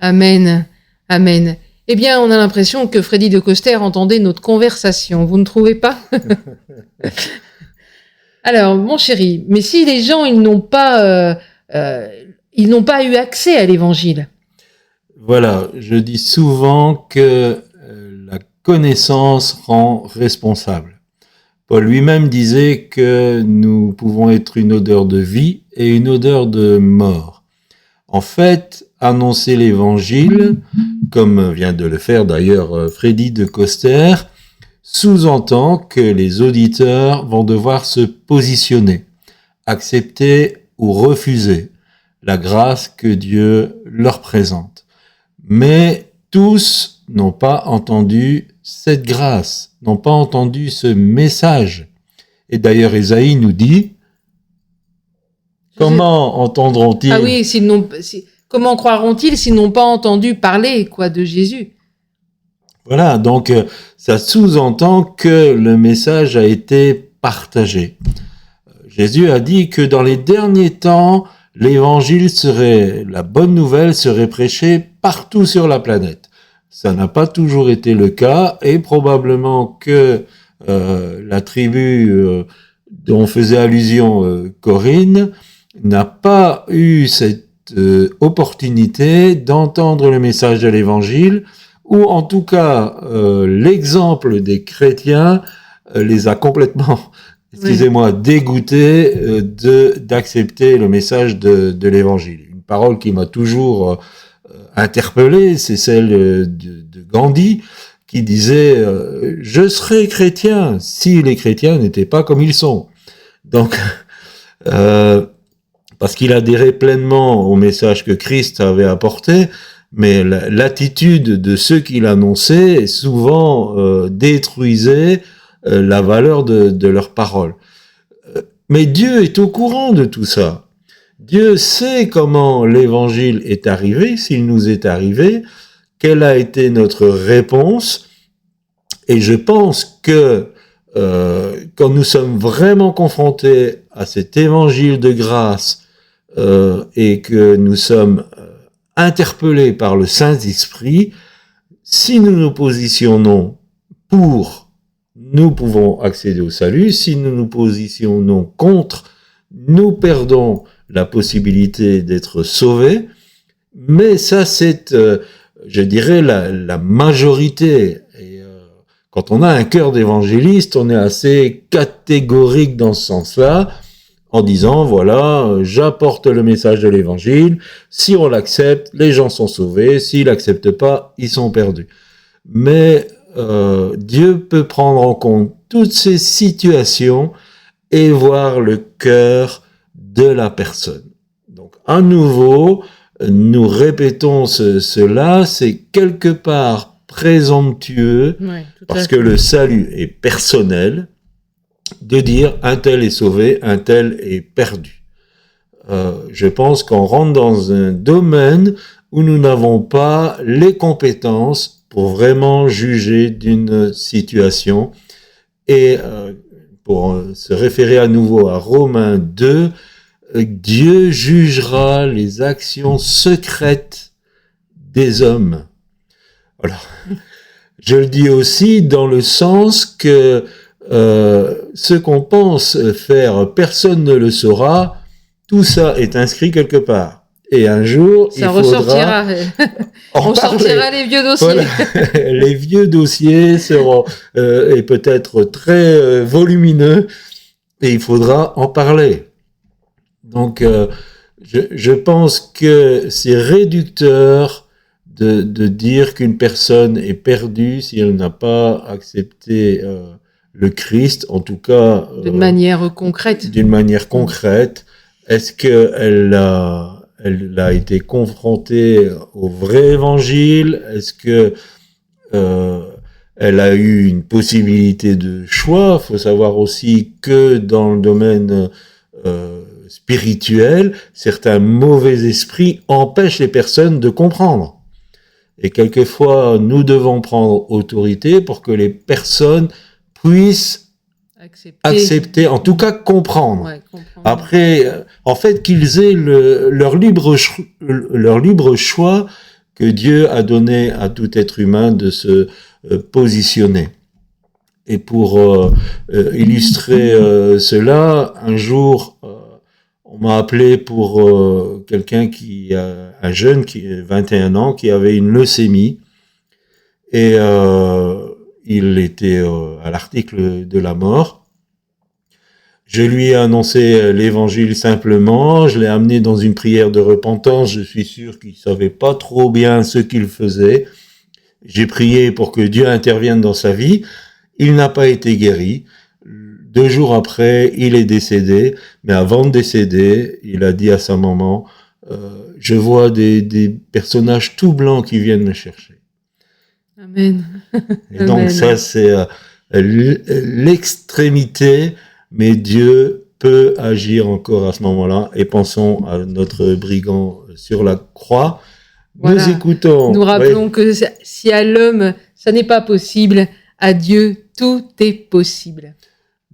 Amen. Amen. Amen. Eh bien, on a l'impression que Freddy de Coster entendait notre conversation. Vous ne trouvez pas? Alors, mon chéri, mais si les gens, ils n'ont pas eu accès à l'évangile. Voilà, je dis souvent que la connaissance rend responsable. Paul lui-même disait que nous pouvons être une odeur de vie et une odeur de mort. En fait, annoncer l'évangile, comme vient de le faire d'ailleurs Freddy de Coster, sous-entend que les auditeurs vont devoir se positionner, accepter ou refuser la grâce que Dieu leur présente. Mais tous n'ont pas entendu cette grâce, n'ont pas entendu ce message. Et d'ailleurs, Ésaïe nous dit, comment entendront-ils? Ah oui, comment croiront-ils s'ils n'ont pas entendu parler, de Jésus? Voilà, donc ça sous-entend que le message a été partagé. Jésus a dit que dans les derniers temps, l'évangile la bonne nouvelle serait prêchée partout sur la planète. Ça n'a pas toujours été le cas et probablement que la tribu dont faisait allusion Corinne n'a pas eu cette opportunité d'entendre le message de l'évangile, ou en tout cas l'exemple des chrétiens les a complètement, dégoûtés d'accepter le message de l'évangile. Une parole qui m'a toujours interpellé, c'est celle de Gandhi, qui disait je serais chrétien si les chrétiens n'étaient pas comme ils sont. Donc parce qu'il adhérait pleinement au message que Christ avait apporté, mais l'attitude de ceux qui l'annonçaient souvent détruisait la valeur de leurs paroles. Mais Dieu est au courant de tout ça. Dieu sait comment l'évangile est arrivé, s'il nous est arrivé, quelle a été notre réponse, et je pense que quand nous sommes vraiment confrontés à cet évangile de grâce et que nous sommes interpellés par le Saint-Esprit, si nous nous positionnons pour, nous pouvons accéder au salut. Si nous nous positionnons contre, nous perdons la possibilité d'être sauvés. Mais ça, c'est, je dirais, la majorité. Et quand on a un cœur d'évangéliste, on est assez catégorique dans ce sens-là, en disant, voilà, j'apporte le message de l'évangile, si on l'accepte, les gens sont sauvés, s'ils l'acceptent pas, ils sont perdus. Mais Dieu peut prendre en compte toutes ces situations et voir le cœur de la personne. Donc, à nouveau, nous répétons cela, c'est quelque part présomptueux, parce que le salut est personnel, de dire un tel est sauvé, un tel est perdu. Je pense qu'on rentre dans un domaine où nous n'avons pas les compétences pour vraiment juger d'une situation. Et pour se référer à nouveau à Romains 2, Dieu jugera les actions secrètes des hommes. Alors, je le dis aussi dans le sens que ce qu'on pense faire, personne ne le saura. Tout ça est inscrit quelque part. Et un jour, il faudra on sortira les vieux dossiers. Voilà. Les vieux dossiers seront et peut-être très volumineux, et il faudra en parler. Donc, je pense que c'est réducteur de dire qu'une personne est perdue si elle n'a pas accepté le Christ, en tout cas d'une manière concrète. D'une manière concrète. Est-ce qu'elle a été confrontée au vrai évangile? Est-ce que elle a eu une possibilité de choix? Il faut savoir aussi que dans le domaine spirituels, certains mauvais esprits empêchent les personnes de comprendre. Et quelquefois, nous devons prendre autorité pour que les personnes puissent accepter, en tout cas comprendre. Ouais, comprendre. Après, en fait, qu'ils aient leur libre choix que Dieu a donné à tout être humain de se positionner. Et pour illustrer cela, un jour, on m'a appelé pour quelqu'un un jeune qui a 21 ans, qui avait une leucémie, et il était à l'article de la mort. Je lui ai annoncé l'évangile simplement, je l'ai amené dans une prière de repentance, je suis sûr qu'il savait pas trop bien ce qu'il faisait. J'ai prié pour que Dieu intervienne dans sa vie. Il n'a pas été guéri. 2 jours après, il est décédé. Mais avant de décéder, il a dit à sa maman, je vois des personnages tout blancs qui viennent me chercher. Amen. Et donc Amen. ça, c'est l'extrémité, mais Dieu peut agir encore à ce moment-là. Et pensons à notre brigand sur la croix. Voilà. Nous écoutons. Nous rappelons que si à l'homme, ça n'est pas possible, à Dieu, tout est possible.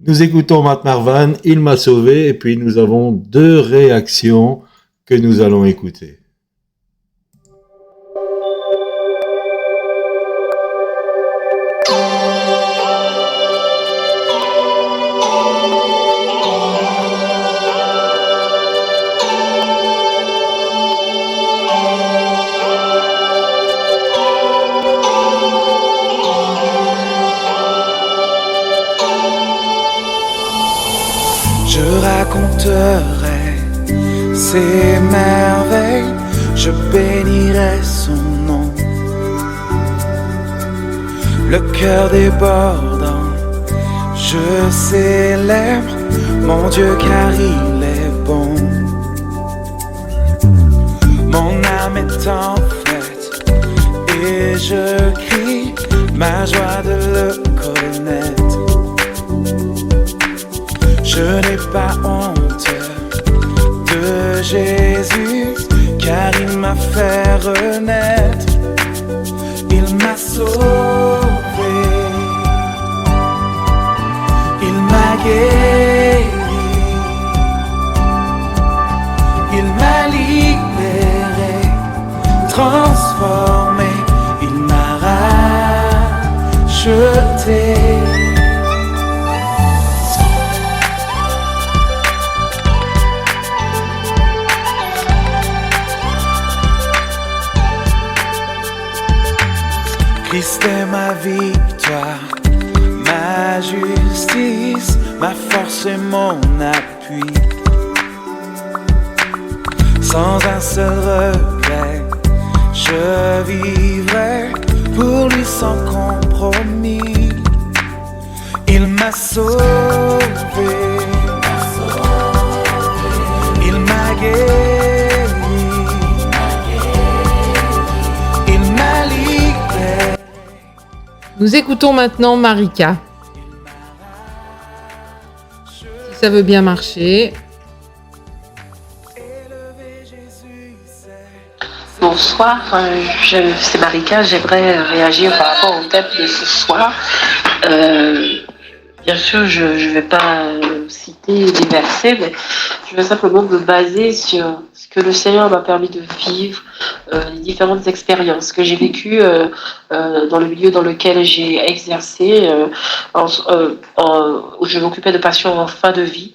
Nous écoutons Matt Marvan, Il m'a sauvé, et puis nous avons 2 réactions que nous allons écouter. Je raconterai ses merveilles, je bénirai son nom. Le cœur débordant, je célèbre mon Dieu car il est bon. Mon âme est en fête et je crie ma joie de le connaître. Je n'ai pas honte de Jésus, car il m'a fait renaître. Il m'a sauvé, il m'a guéri, il m'a libéré, transformé, il m'a racheté. Christ est ma victoire, ma justice, ma force et mon appui. Sans un seul regret, je vivrai pour lui sans compromis. Il m'a sauvé, il m'a guéri, il m'a libéré. Nous écoutons maintenant Marika. Si ça veut bien marcher. Bonsoir, c'est Marika, j'aimerais réagir par rapport au thème de ce soir. Bien sûr, je ne vais pas citer des versets, mais je vais simplement me baser sur ce que le Seigneur m'a permis de vivre, les différentes expériences que j'ai vécues dans le milieu dans lequel j'ai exercé, où je m'occupais de patients en fin de vie.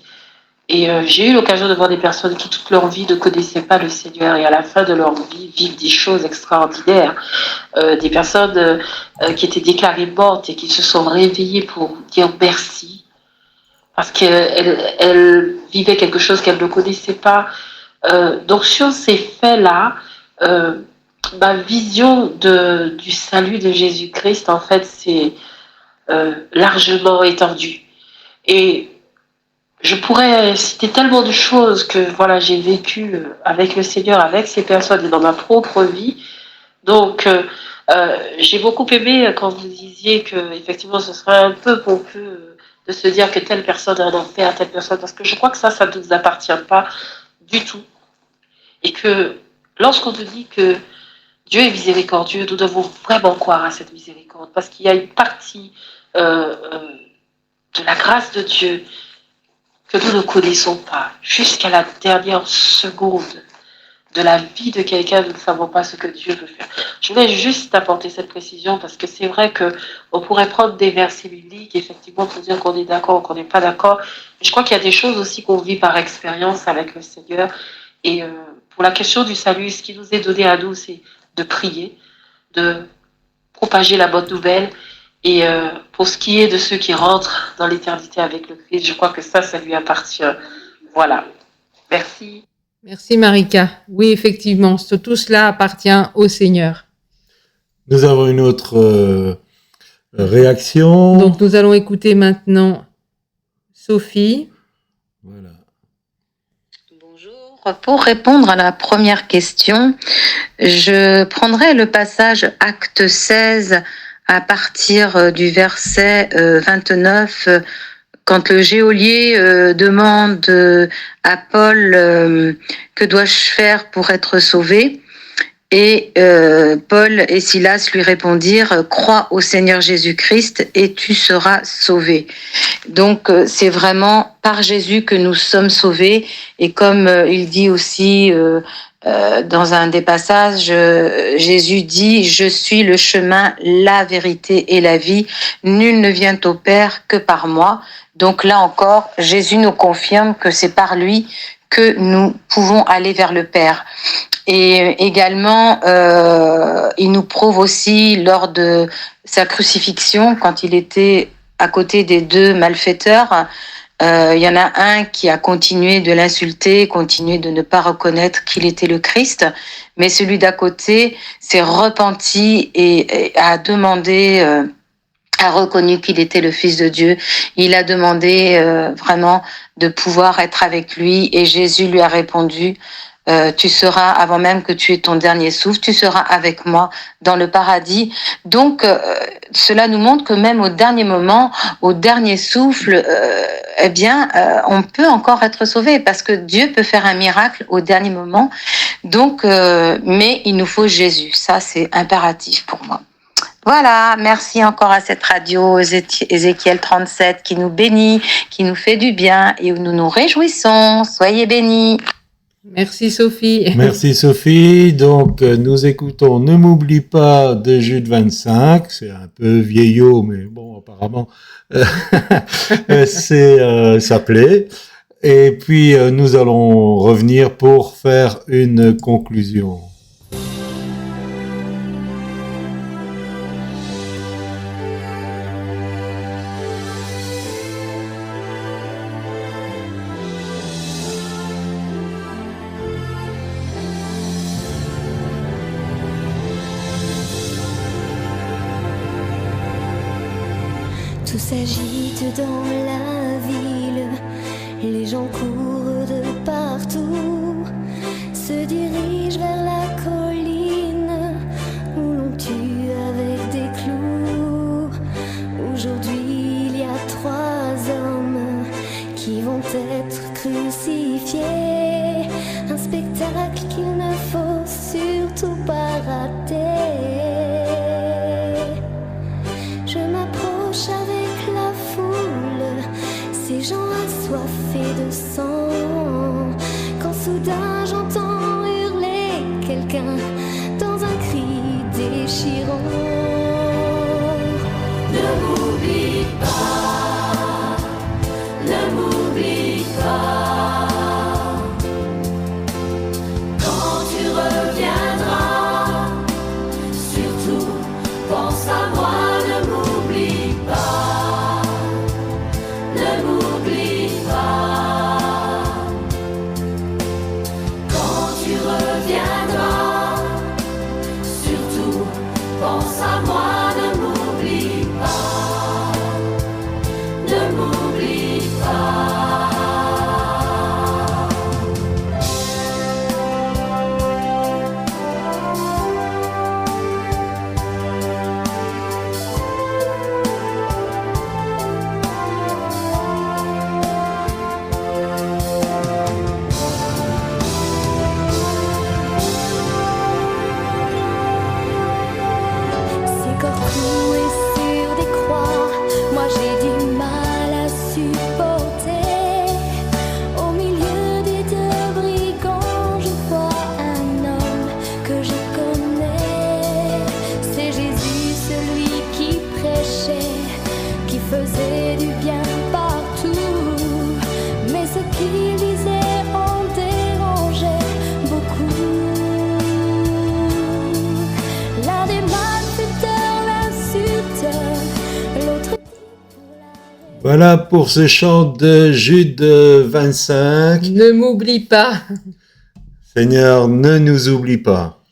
Et j'ai eu l'occasion de voir des personnes qui toute leur vie ne connaissaient pas le Seigneur et à la fin de leur vie vivent des choses extraordinaires. Des personnes qui étaient déclarées mortes et qui se sont réveillées pour dire merci parce qu'elles vivaient quelque chose qu'elles ne connaissaient pas. Donc sur ces faits-là, ma vision du salut de Jésus-Christ, en fait, c'est largement étendue. Et je pourrais citer tellement de choses que voilà, j'ai vécues avec le Seigneur, avec ces personnes et dans ma propre vie. Donc, j'ai beaucoup aimé quand vous disiez que effectivement, ce serait un peu pompeux de se dire que telle personne est en enfer, telle personne, parce que je crois que ça ne nous appartient pas du tout. Et que lorsqu'on nous dit que Dieu est miséricordieux, nous devons vraiment croire à cette miséricorde, parce qu'il y a une partie de la grâce de Dieu que nous ne connaissons pas. Jusqu'à la dernière seconde de la vie de quelqu'un, nous ne savons pas ce que Dieu veut faire. Je voulais juste apporter cette précision parce que c'est vrai qu'on pourrait prendre des versets bibliques, effectivement, pour dire qu'on est d'accord ou qu'on n'est pas d'accord. Mais je crois qu'il y a des choses aussi qu'on vit par expérience avec le Seigneur. Et pour la question du salut, ce qui nous est donné à nous, c'est de prier, de propager la bonne nouvelle. Et pour ce qui est de ceux qui rentrent dans l'éternité avec le Christ, je crois que ça lui appartient. Voilà. Merci. Merci Marika. Oui, effectivement, tout cela appartient au Seigneur. Nous avons une autre réaction. Donc nous allons écouter maintenant Sophie. Voilà. Bonjour. Pour répondre à la première question, je prendrai le passage Acte 16 à partir du verset 29. Quand le geôlier demande à Paul que dois-je faire pour être sauvé, et Paul et Silas lui répondirent crois au Seigneur Jésus-Christ et tu seras sauvé. Donc c'est vraiment par Jésus que nous sommes sauvés, et comme il dit aussi dans un des passages, Jésus dit je suis le chemin, la vérité et la vie, nul ne vient au Père que par moi. Donc là encore, Jésus nous confirme que c'est par lui que nous pouvons aller vers le Père. Et également, il nous prouve aussi lors de sa crucifixion, quand il était à côté des deux malfaiteurs, il y en a un qui a continué de l'insulter, continué de ne pas reconnaître qu'il était le Christ, mais celui d'à côté s'est repenti et a demandé... a reconnu qu'il était le Fils de Dieu. Il a demandé vraiment de pouvoir être avec lui, et Jésus lui a répondu tu seras, avant même que tu aies ton dernier souffle, tu seras avec moi dans le paradis. Donc cela nous montre que même au dernier moment, au dernier souffle, on peut encore être sauvé, parce que Dieu peut faire un miracle au dernier moment. Donc mais il nous faut Jésus, ça c'est impératif pour moi. Voilà, merci encore à cette radio Ézéchiel 37 qui nous bénit, qui nous fait du bien et où nous nous réjouissons. Soyez bénis. Merci Sophie. Merci Sophie. Donc nous écoutons Ne m'oublie pas de Jude 25. C'est un peu vieillot, mais bon, apparemment ça plaît. Et puis nous allons revenir pour faire une conclusion. Tout s'agite dans la ville, les gens courent de partout, se dirigent vers la colline où l'on tue avec des clous. Aujourd'hui, il y a 3 hommes qui vont être crucifiés, un spectacle qu'il ne faut surtout pas rater. Je m'approche avec la foule, ces gens assoiffés de sang, quand soudain j'entends hurler quelqu'un dans un cri déchirant. Ne m'oublie pas, ne m'oublie pas, quand tu reviendras, surtout pense à moi. Pense à moi, ne m'oublie pas. Voilà pour ce chant de Jude 25. Ne m'oublie pas. Seigneur, ne nous oublie pas.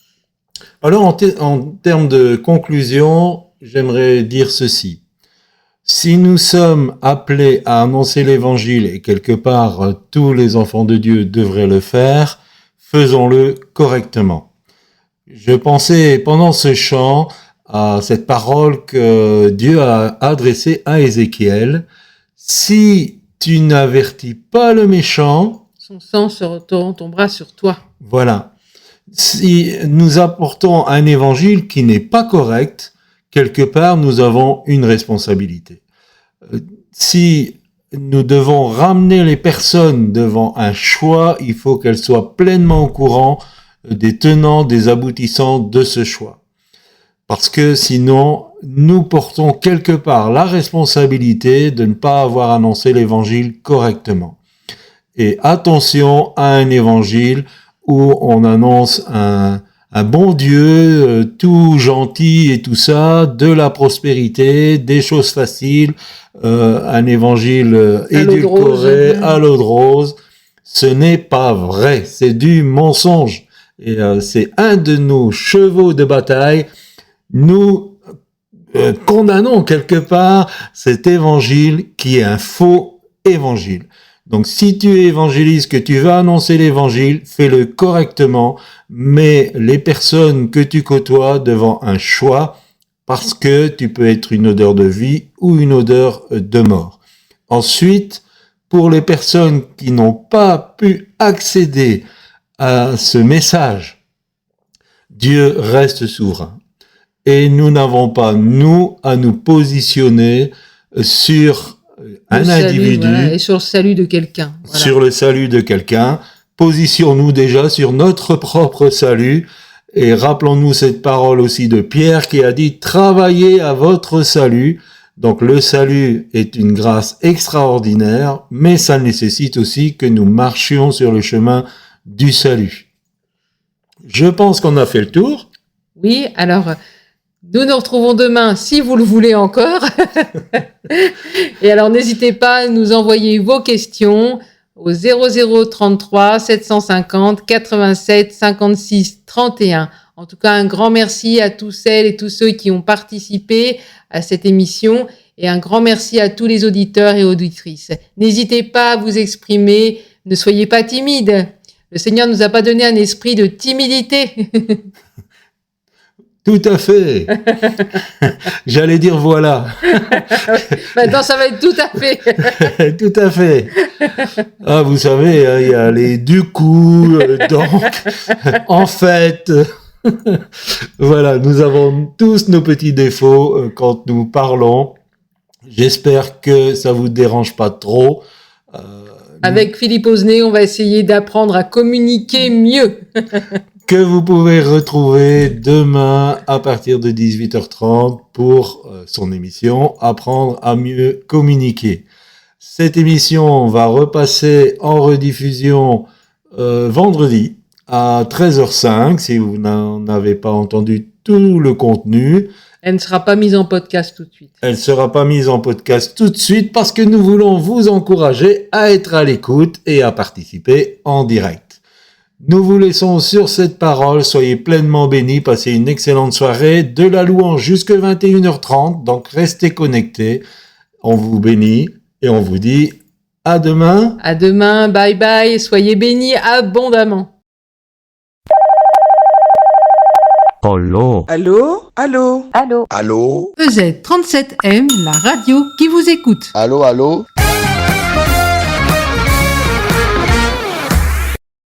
Alors, en termes de conclusion, j'aimerais dire ceci. Si nous sommes appelés à annoncer l'évangile, et quelque part tous les enfants de Dieu devraient le faire, faisons-le correctement. Je pensais pendant ce chant à cette parole que Dieu a adressée à Ézéchiel. Si tu n'avertis pas le méchant, Son sang tombera sur toi. voilà. Si nous apportons un évangile qui n'est pas correct, quelque part nous avons une responsabilité. Si nous devons ramener les personnes devant un choix, il faut qu'elles soient pleinement au courant des tenants, des aboutissants de ce choix. Parce que sinon, nous portons quelque part la responsabilité de ne pas avoir annoncé l'évangile correctement. Et attention à un évangile où on annonce un bon Dieu, tout gentil et tout ça, de la prospérité, des choses faciles, un évangile édulcoré, à l'eau de rose. Ce n'est pas vrai, c'est du mensonge. Et c'est un de nos chevaux de bataille. Nous condamnons quelque part cet évangile qui est un faux évangile. Donc si tu évangélises, que tu vas annoncer l'évangile, fais-le correctement, mets les personnes que tu côtoies devant un choix, parce que tu peux être une odeur de vie ou une odeur de mort. Ensuite, pour les personnes qui n'ont pas pu accéder à ce message, Dieu reste souverain. Et nous n'avons pas, nous, à nous positionner sur un individu, voilà, et sur le salut de quelqu'un. Voilà. Sur le salut de quelqu'un. Positionnons-nous déjà sur notre propre salut. Et rappelons-nous cette parole aussi de Pierre qui a dit « Travaillez à votre salut ». Donc le salut est une grâce extraordinaire, mais ça nécessite aussi que nous marchions sur le chemin du salut. Je pense qu'on a fait le tour. Oui, alors nous nous retrouvons demain si vous le voulez encore. Et alors n'hésitez pas à nous envoyer vos questions au 0033 750 87 56 31. En tout cas, un grand merci à tous celles et tous ceux qui ont participé à cette émission et un grand merci à tous les auditeurs et auditrices. N'hésitez pas à vous exprimer, ne soyez pas timides. Le Seigneur ne nous a pas donné un esprit de timidité. Tout à fait. J'allais dire voilà. Maintenant, ça va être tout à fait. Tout à fait. Ah, vous savez, il y a les du coup, donc, en fait. Voilà, nous avons tous nos petits défauts quand nous parlons. J'espère que ça vous dérange pas trop. Avec Philippe Osnet, on va essayer d'apprendre à communiquer mieux. Que vous pouvez retrouver demain à partir de 18h30 pour son émission « Apprendre à mieux communiquer ». Cette émission va repasser en rediffusion vendredi à 13h05 si vous n'en avez pas entendu tout le contenu. Elle ne sera pas mise en podcast tout de suite. Elle ne sera pas mise en podcast tout de suite parce que nous voulons vous encourager à être à l'écoute et à participer en direct. Nous vous laissons sur cette parole, soyez pleinement bénis, passez une excellente soirée, de la louange jusqu'à 21h30, donc restez connectés, on vous bénit et on vous dit à demain. À demain, bye bye, soyez bénis abondamment. Allô. Allô. Allô. Allô. Allô. EZ37M, la radio qui vous écoute. Allô. Allô.